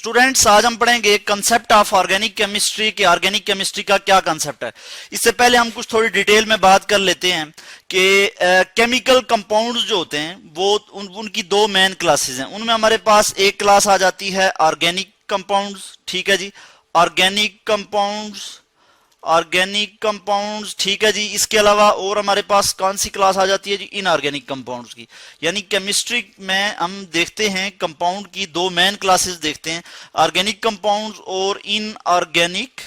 Students आज हम पढ़ेंगे कंसेप्ट ऑफ ऑर्गेनिक केमिस्ट्री कि ऑर्गेनिक केमिस्ट्री का क्या कंसेप्ट है। इससे पहले हम कुछ थोड़ी डिटेल में बात कर लेते हैं कि केमिकल कंपाउंड्स जो होते हैं वो उनकी दो मेन क्लासेस हैं। उनमें हमारे पास एक क्लास आ जाती है ऑर्गेनिक कंपाउंड्स, ठीक है जी, ऑर्गेनिक कंपाउंड्स, ठीक है जी। इसके अलावा और हमारे पास कौन सी क्लास आ जाती है जी, इनऑर्गेनिक कंपाउंड्स की। यानी केमिस्ट्री में हम देखते हैं कंपाउंड की दो मेन क्लासेस देखते हैं, ऑर्गेनिक कंपाउंड्स और इनऑर्गेनिक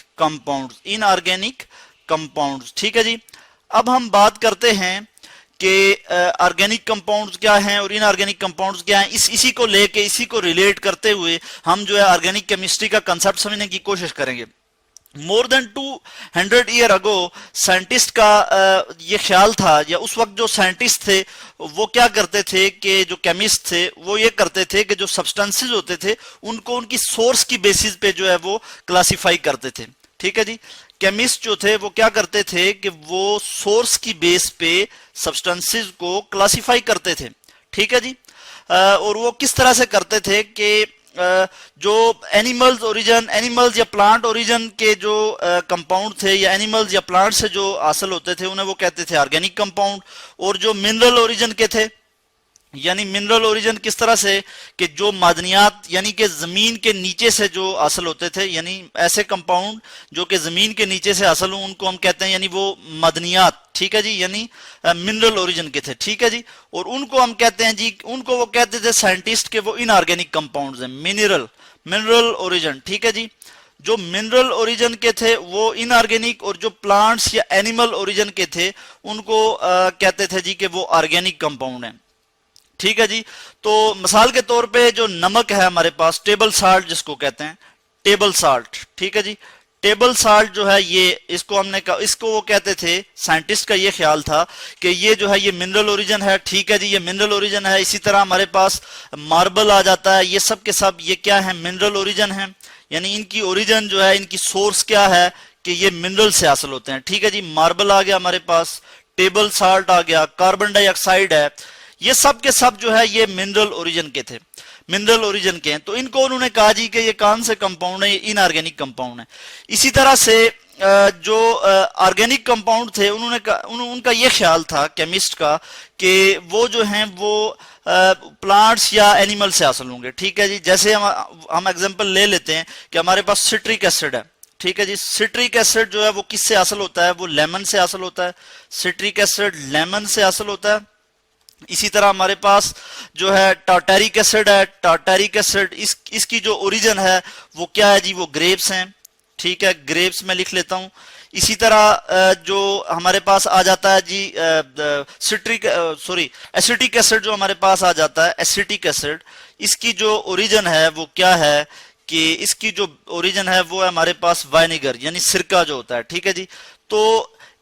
कंपाउंड्स, ठीक है जी। अब हम बात करते हैं कि ऑर्गेनिक कंपाउंड्स क्या हैं और इनऑर्गेनिक कंपाउंड्स क्या हैं। इसी को लेके, इसी को रिलेट करते हुए हम जो है ऑर्गेनिक केमिस्ट्री का कंसेप्ट समझने की कोशिश करेंगे। More than 200 year ago scientist का ये ख्याल था, या उस वक्त जो साइंटिस्ट थे वो क्या करते थे कि जो केमिस्ट थे वो ये करते थे कि जो सब्सटेंसेस होते थे उनको उनकी सोर्स की बेसिस पे जो है वो क्लासिफाई करते थे, ठीक है जी। केमिस्ट जो थे वो क्या करते थे कि वो सोर्स की बेस पे सब्सटेंसेस को क्लासिफाई करते थे, ठीक है जी। और वो किस तरह से करते थे कि जो एनिमल्स या प्लांट ओरिजिन के जो कंपाउंड थे या एनिमल्स या प्लांट से जो हासिल होते थे उन्हें वो कहते थे ऑर्गेनिक कंपाउंड। और जो मिनरल ओरिजिन के थे, यानी मिनरल ओरिजिन किस तरह से कि जो मादनियात यानी कि जमीन के नीचे से जो हासिल होते थे, यानी ऐसे कंपाउंड जो कि जमीन के नीचे से हासिल हो उनको हम कहते हैं यानी वो मादनियात, ठीक है जी, यानी मिनरल ओरिजिन के थे, ठीक है जी। और उनको हम कहते हैं जी, उनको वो कहते थे साइंटिस्ट के वो इनऑर्गेनिक कंपाउंड्स हैं, मिनरल ओरिजिन, ठीक है जी। जो मिनरल ओरिजिन के थे वो इनऑर्गेनिक, और जो प्लांट्स या एनिमल ओरिजिन के थे उनको कहते थे जी कि वो ऑर्गेनिक कंपाउंड है, ठीक है जी। तो मिसाल के तौर पे जो नमक है हमारे पास, टेबल साल्ट जिसको कहते हैं, टेबल साल्ट, ठीक है जी। टेबल साल्ट जो है ये इसको वो कहते थे, साइंटिस्ट का ये ख्याल था कि ये जो है ये मिनरल ओरिजिन है, ठीक है जी, ये मिनरल ओरिजिन है। इसी तरह हमारे पास मार्बल आ जाता है, ये सब के सब ये क्या है, मिनरल ओरिजिन है। यानी इनकी ओरिजिन जो है, इनकी सोर्स क्या है कि ये मिनरल से हासिल होते हैं, ठीक है जी। मार्बल आ गया हमारे पास, टेबल साल्ट आ गया, कार्बन डाइऑक्साइड है, ये सब के सब जो है ये मिनरल ओरिजिन के थे, मिनरल ओरिजिन के हैं। तो इनको उन्होंने कहा जी कि ये कौन से कंपाउंड है, ये इनऑर्गेनिक कंपाउंड है। इसी तरह से जो ऑर्गेनिक कंपाउंड थे उनका ये ख्याल था केमिस्ट का कि वो जो हैं वो प्लांट्स या एनिमल से हासिल होंगे, ठीक है जी। जैसे हम एग्जांपल ले लेते हैं कि हमारे पास सिट्रिक एसिड है, ठीक है जी। सिट्रिक एसिड जो है वो किससे हासिल होता है, वो लेमन से हासिल होता है, सिट्रिक एसिड लेमन से हासिल होता है। इसी तरह हमारे पास जो है टार्टारिक एसिड है, टार्टारिक एसिड इसकी जो ओरिजिन है वो क्या है जी, वो ग्रेप्स हैं, ठीक है, ग्रेप्स में लिख लेता हूं। इसी तरह जो हमारे पास आ जाता है जी एसिटिक एसिड जो हमारे पास आ जाता है, एसिटिक एसिड, इसकी जो ओरिजिन है वो क्या है कि इसकी जो ओरिजिन है वो है हमारे पास वाइनेगर यानी सिरका जो होता है, ठीक है जी। तो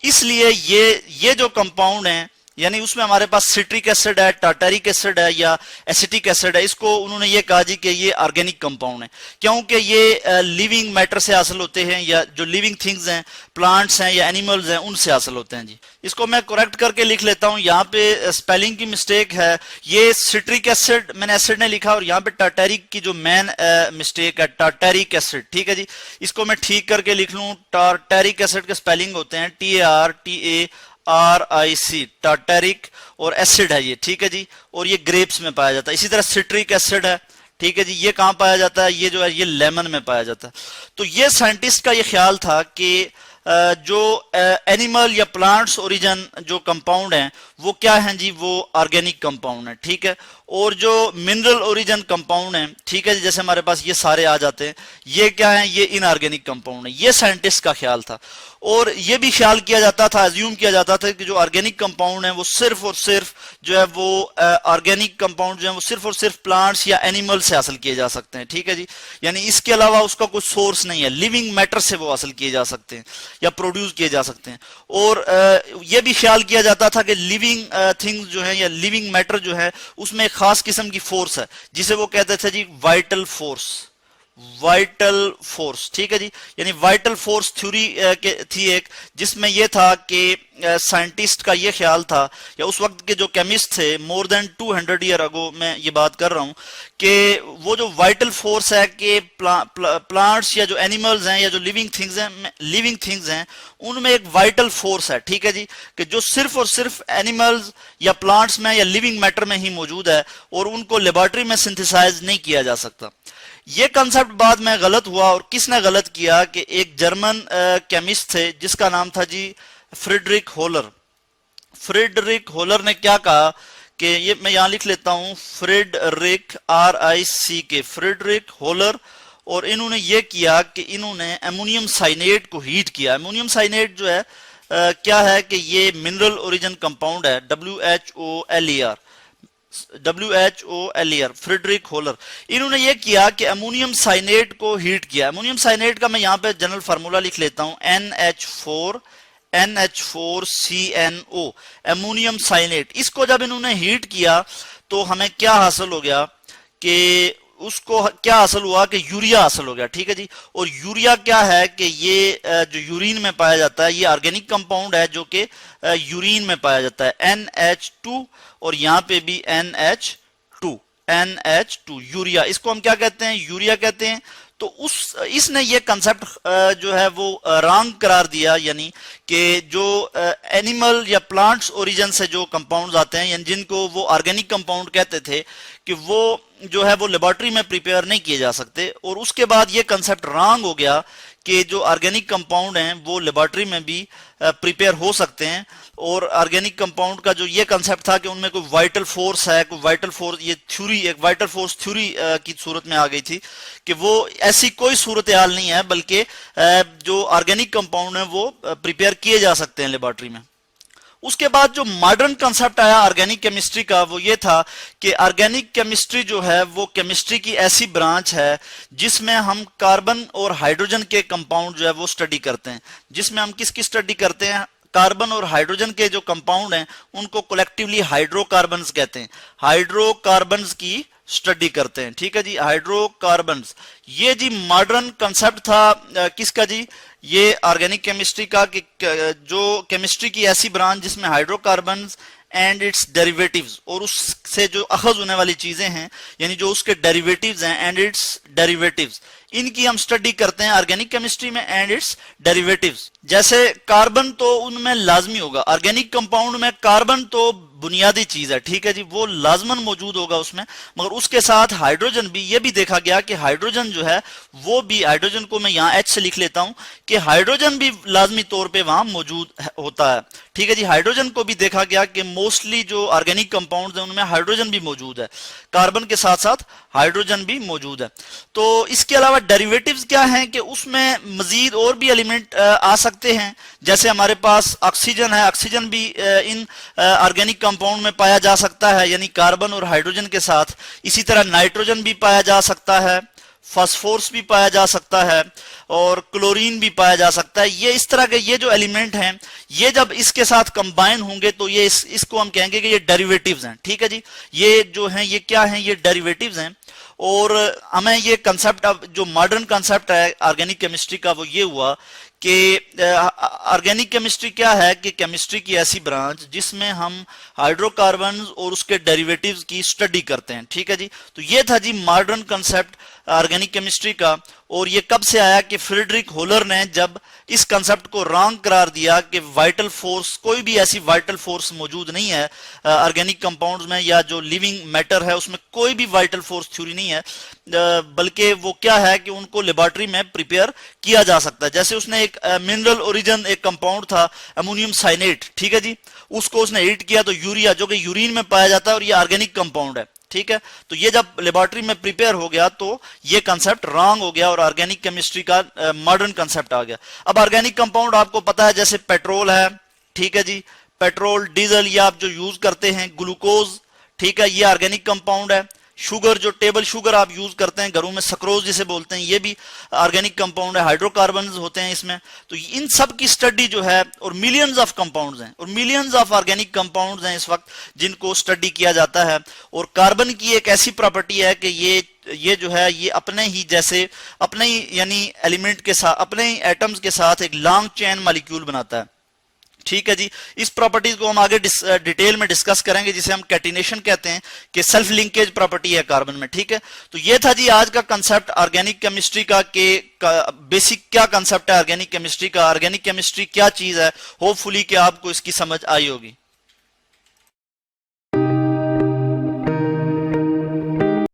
इसलिए ये जो कंपाउंड है यानी उसमें हमारे पास सिट्रिक एसिड है, टार्टारिक एसिड है या एसिटिक एसिड है, इसको उन्होंने ये कहा जी कि ये ऑर्गेनिक कंपाउंड है, क्योंकि ये लिविंग मैटर से हासिल होते हैं, या जो लिविंग थिंग्स हैं, प्लांट्स हैं या एनिमल्स हैं, उनसे हासिल होते हैं जी। इसको मैं करेक्ट करके लिख लेता हूं, यहाँ पे स्पेलिंग की मिस्टेक है, ये सिट्रिक एसिड मैंने एसिड ने लिखा और यहाँ पे टार्टारिक की जो मेन मिस्टेक है टार्टारिक एसिड, ठीक है जी। इसको मैं ठीक करके लिख लूं, टार्टारिक एसिड के स्पेलिंग होते हैं TARTARIC, टार्टारिक, और एसिड है ये, ठीक है जी। और ये ग्रेप्स में पाया जाता है। इसी तरह सिट्रिक एसिड है, ठीक है जी, ये कहां पाया जाता है, ये जो है ये लेमन में पाया जाता है। तो ये साइंटिस्ट का ये ख्याल था कि जो एनिमल या प्लांट्स ओरिजिन जो कंपाउंड हैं वो क्या हैं जी, वो ऑर्गेनिक कंपाउंड है, ठीक है। और जो मिनरल ओरिजिन कंपाउंड हैं, ठीक है जी, जैसे हमारे पास ये सारे आ जाते हैं, ये क्या है, ये इनऑर्गेनिक कंपाउंड है। ये साइंटिस्ट का ख्याल था। और ये भी ख्याल किया जाता था, अज्यूम किया जाता था कि जो ऑर्गेनिक कंपाउंड है वो सिर्फ और सिर्फ जो है वो ऑर्गेनिक कंपाउंड जो है वो सिर्फ और सिर्फ प्लांट्स या एनिमल से हासिल किए जा सकते हैं, ठीक है जी। यानी इसके अलावा उसका कोई सोर्स नहीं है, लिविंग मैटर से वो हासिल किए जा सकते हैं या प्रोड्यूस किए जा सकते हैं। और यह भी ख्याल किया जाता था कि लिविंग थिंग्स जो है या लिविंग मैटर जो है उसमें एक खास किस्म की फोर्स है जिसे वो कहते थे जी वाइटल फोर्स, वाइटल फोर्स, ठीक है जी। यानी वाइटल फोर्स थ्योरी थी एक, जिसमें यह था कि साइंटिस्ट का यह ख्याल था, या उस वक्त के जो केमिस्ट थे, मोर देन 200 ईयर अगो मैं ये बात कर रहा हूं, कि वो जो वाइटल फोर्स है कि प्लांट्स या जो एनिमल्स हैं या जो लिविंग थिंग्स हैं उनमें एक वाइटल फोर्स है, ठीक है जी, कि जो सिर्फ और सिर्फ एनिमल्स या प्लांट्स में या लिविंग मैटर में ही मौजूद है और उनको लेबोरेटरी में सिंथेसाइज नहीं किया जा सकता। ये कंसेप्ट बाद में गलत हुआ, और किसने गलत किया कि एक जर्मन केमिस्ट थे जिसका नाम था जी फ्रीडरिक होलर। फ्रीडरिक होलर ने क्या कहा कि ये मैं यहां लिख लेता हूं, फ्रीडरिक RICK, फ्रीडरिक होलर। और इन्होंने ये किया कि इन्होंने अमोनियम साइनेट को हीट किया। अमोनियम साइनेट जो है क्या है कि ये मिनरल ओरिजिन कंपाउंड है, WHOLER, फ्रीडरिक होलर। इन्होंने ये किया कि अमोनियम साइनेट को हीट किया। अमोनियम साइनेट का मैं यहां पे जनरल फार्मूला लिख लेता हूं, NH4CNO, अमोनियम साइनेट। इसको जब इन्होंने हीट किया तो हमें क्या हासिल हो गया कि उसको क्या हासिल हुआ कि यूरिया हासिल हो गया, ठीक है जी। और यूरिया क्या है कि ये जो यूरिन में पाया जाता है, ये ऑर्गेनिक कंपाउंड है जो कि यूरिन में पाया जाता है, NH2, और यहां पे भी NH2 यूरिया। इसको हम क्या कहते हैं, यूरिया कहते हैं। तो इसने ये कंसेप्ट जो है वो रॉन्ग करार दिया, यानी कि जो एनिमल या प्लांट्स ओरिजिन से जो कंपाउंड्स आते हैं, यानी जिनको वो ऑर्गेनिक कंपाउंड कहते थे, कि वो जो है वो लेबोरेटरी में प्रिपेयर नहीं किए जा सकते। और उसके बाद ये कंसेप्ट रॉन्ग हो गया कि जो ऑर्गेनिक कंपाउंड हैं वो लेबोरेटरी में भी प्रिपेयर हो सकते हैं। और ऑर्गेनिक कंपाउंड का जो ये कंसेप्ट था कि उनमें कोई वाइटल फोर्स है, कोई वाइटल फोर्स, ये थ्योरी एक वाइटल फोर्स थ्योरी की सूरत में आ गई थी, कि वो ऐसी कोई सूरत हाल नहीं है, बल्कि जो ऑर्गेनिक कंपाउंड है वो प्रिपेयर किए जा सकते हैं लेबोरेटरी में। उसके बाद जो मॉडर्न कंसेप्ट आया ऑर्गेनिक केमिस्ट्री का, वो ये था कि ऑर्गेनिक केमिस्ट्री जो है वो केमिस्ट्री की ऐसी ब्रांच है जिसमें हम कार्बन और हाइड्रोजन के कंपाउंड जो है वो स्टडी करते हैं। जिसमें हम किसकी स्टडी करते हैं, कार्बन और हाइड्रोजन के जो कंपाउंड हैं उनको कलेक्टिवली हाइड्रोकार्बन्स कहते हैं। हाइड्रोकार्बन्स की स्टडी करते हैं, ठीक है जी, हाइड्रोकार्बन्स। ये जी मॉडर्न कंसेप्ट था किसका जी, ये ऑर्गेनिक केमिस्ट्री का, कि जो केमिस्ट्री की ऐसी ब्रांच जिसमें हाइड्रोकार्बन्स एंड इट्स डेरिवेटिव्स, और उससे जो अखज होने वाली चीजें हैं, यानी जो उसके डेरिवेटिव्स हैं, एंड इट्स डेरिवेटिव्स, इनकी हम स्टडी करते हैं ऑर्गेनिक केमिस्ट्री में, एंड इट्स डेरिवेटिव्स। जैसे कार्बन तो उनमें लाजमी होगा, ऑर्गेनिक कंपाउंड में कार्बन तो बुनियादी चीज है, ठीक है जी, वो लाजमन मौजूद होगा उसमें। मगर उसके साथ हाइड्रोजन भी, ये भी देखा गया कि हाइड्रोजन जो है वो भी, हाइड्रोजन को मैं यहाँ H से लिख लेता हूं, कि हाइड्रोजन भी लाजमी तौर पे वहां मौजूद होता है, ठीक है जी। हाइड्रोजन को भी देखा गया कि मोस्टली जो ऑर्गेनिक कंपाउंड्स हैं उनमें हाइड्रोजन भी मौजूद है, कार्बन के साथ साथ हाइड्रोजन भी मौजूद है। तो इसके अलावा डेरिवेटिव्स क्या हैं कि उसमें मजीद और भी एलिमेंट आ सकते हैं। जैसे हमारे पास ऑक्सीजन है, ऑक्सीजन भी इन ऑर्गेनिक कंपाउंड में पाया जा सकता है, यानी कार्बन और हाइड्रोजन के साथ। इसी तरह नाइट्रोजन भी पाया जा सकता है, फास्फोरस भी पाया जा सकता है, और क्लोरीन भी पाया जा सकता है। ये इस तरह के ये जो एलिमेंट हैं, ये जब इसके साथ कंबाइन होंगे तो ये इसको हम कहेंगे कि ये डेरिवेटिव्स हैं, ठीक है जी। ये जो हैं ये क्या हैं, ये डेरिवेटिव्स हैं। और हमें ये कंसेप्ट, अब जो मॉडर्न कंसेप्ट है ऑर्गेनिक केमिस्ट्री का, वो ये हुआ कि ऑर्गेनिक केमिस्ट्री क्या है कि केमिस्ट्री की ऐसी ब्रांच जिसमें हम हाइड्रोकार्बन और उसके डेरिवेटिव्स की स्टडी करते हैं, ठीक है जी। तो ये था जी मॉडर्न कंसेप्ट ऑर्गेनिक केमिस्ट्री का। और ये कब से आया कि फ्रीडरिक होलर ने जब इस कंसेप्ट को रॉन्ग करार दिया कि वाइटल फोर्स, कोई भी ऐसी वाइटल फोर्स मौजूद नहीं है ऑर्गेनिक कंपाउंड्स में, या जो लिविंग मैटर है उसमें कोई भी वाइटल फोर्स थ्योरी नहीं है, बल्कि वो क्या है कि उनको लेबोरेटरी में प्रिपेयर किया जा सकता है। जैसे उसने एक मिनरल ओरिजिन एक कंपाउंड था अमोनियम साइनेट, ठीक है जी, उसको उसने हीट किया तो यूरिया, जो कि यूरिन में पाया जाता है, और ये ऑर्गेनिक कंपाउंड है, ठीक है। तो ये जब लेबोरेटरी में प्रिपेयर हो गया तो ये कंसेप्ट रॉन्ग हो गया और ऑर्गेनिक केमिस्ट्री का मॉडर्न कंसेप्ट आ गया। अब ऑर्गेनिक कंपाउंड आपको पता है, जैसे पेट्रोल है, ठीक है जी, पेट्रोल, डीजल, ये आप जो यूज करते हैं, ग्लूकोज, ठीक है, ये ऑर्गेनिक कंपाउंड है। शुगर, जो टेबल शुगर आप यूज करते हैं घरों में, सक्रोज जिसे बोलते हैं, ये भी ऑर्गेनिक कंपाउंड है, हाइड्रोकार्बन्स होते हैं इसमें। तो इन सब की स्टडी जो है, और मिलियंस ऑफ कंपाउंड्स हैं, और मिलियंस ऑफ ऑर्गेनिक कंपाउंड्स हैं इस वक्त जिनको स्टडी किया जाता है। और कार्बन की एक ऐसी प्रॉपर्टी है कि ये ये जो है ये अपने ही जैसे अपने ही यानी एलिमेंट के साथ अपने ही एटम्स के साथ एक लॉन्ग चेन मॉलिक्यूल बनाता है। ठीक है जी, इस प्रॉपर्टीज को हम आगे डिटेल में डिस्कस करेंगे, जिसे हम कैटिनेशन कहते हैं, कि सेल्फ लिंकेज प्रॉपर्टी है कार्बन में। ठीक है, तो ये था जी आज का कंसेप्ट ऑर्गेनिक केमिस्ट्री का, बेसिक क्या कंसेप्ट है ऑर्गेनिक केमिस्ट्री का, ऑर्गेनिक केमिस्ट्री क्या चीज है। होपफुली कि आपको इसकी समझ आई होगी।